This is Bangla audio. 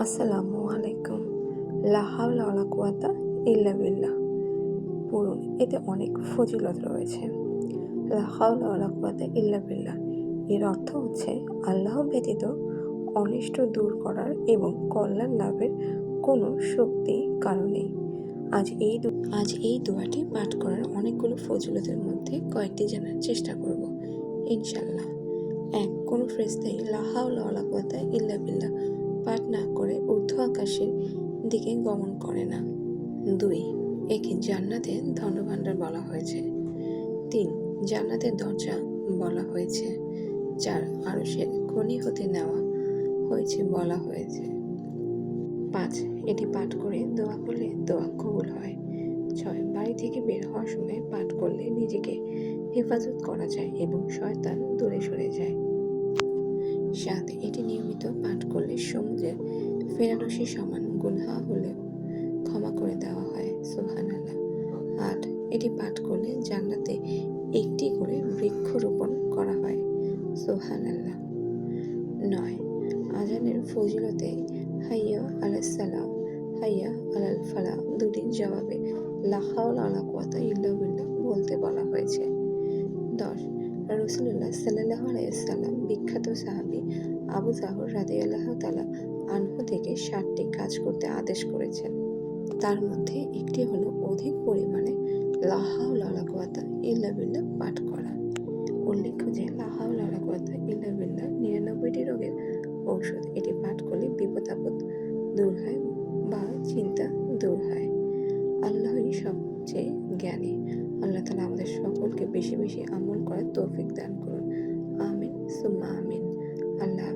আসসালামু আলাইকুম। লা হাওলা ওয়ালা কুওয়াতা ইল্লা বিল্লাহ পড়ুন, এতে অনেক ফজিলত রয়েছে। লা হাওলা ওয়ালা কুওয়াতা ইল্লা বিল্লাহ এর অর্থ হচ্ছে আল্লাহ ব্যতীত অনিষ্ট দূর করার এবং কল্যাণ লাভের কোনো শক্তি কারো নেই। আজ এই দোয়াটি পাঠ করার অনেকগুলো ফজিলতের মধ্যে কয়েকটি জানার চেষ্টা করব ইনশাল্লাহ। ১. কোনো ফেরেশতাই লা হাওলা ওয়ালা কুওয়াতা ইল্লা বিল্লাহ পাঠ না করে ঊর্ধ্ব আকাশের দিকে গমন করে না। ২. একে জান্নাতের ধনভাণ্ডার বলা হয়েছে। ৩. জান্নাতের দরজা বলা হয়েছে। ৪. আরশের খনি হতে নেওয়া হয়েছে বলা হয়েছে। ৫. এটি পাঠ করে দোয়া করলে দোয়া কবুল হয়। ৬. বাড়ি থেকে বের হওয়ার সময় পাঠ করলে নিজেকে হেফাজত করা যায় এবং শয়তান দূরে সরে যায়। ৭. এটি নিয়মিত পাঠ করলে সমুদ্রের ফেরারশি সমান গুনহা হলেও ক্ষমা করে দেওয়া হয়। সুবহানাল্লাহ। ৮. এটি পাঠ করলে জান্নাতে একটি করে বৃক্ষ রোপণ করা হয়। সুবহানাল্লাহ। ৯. আজানের ফজিলতে হাইয়া আলাস সালাহ, হাইয়া আলাল ফালাহ দুটির জবাবে লা হাওলা ওয়ালা কুওয়াতা ইল্লা বিল্লাহ বলতে বলা হয়েছে। ১০. রাসূলুল্লাহ সাল্লাল্লাহু আলাইহি ওয়াসাল্লাম বিখ্যাত সাহাবী আবু যর রাদিয়াল্লাহু তাআলা আনহু থেকে ৭টি কাজ করতে আদেশ করেছেন। তার মধ্যে একটি হলো অধিক পরিমাণে লা হাওলা ওয়ালা কুওয়াতা ইল্লা বিল্লাহ পাঠ করা। উল্লেখ্য যে লা হাওলা ওয়ালা কুওয়াতা ইল্লা বিল্লাহ ৯৯টি রোগের ঔষধ। এটি পাঠ করলে বিপদ আপদ দূর হয় বা চিন্তা দূর হয়। আল্লাহই সবচেয়ে জ্ঞানী। আল্লাহ তাআলা আমাদের সকলকে বেশি বেশি আমল করার তৌফিক দান করুন। আমিন সুম্মা আমিন। আল্লাহ।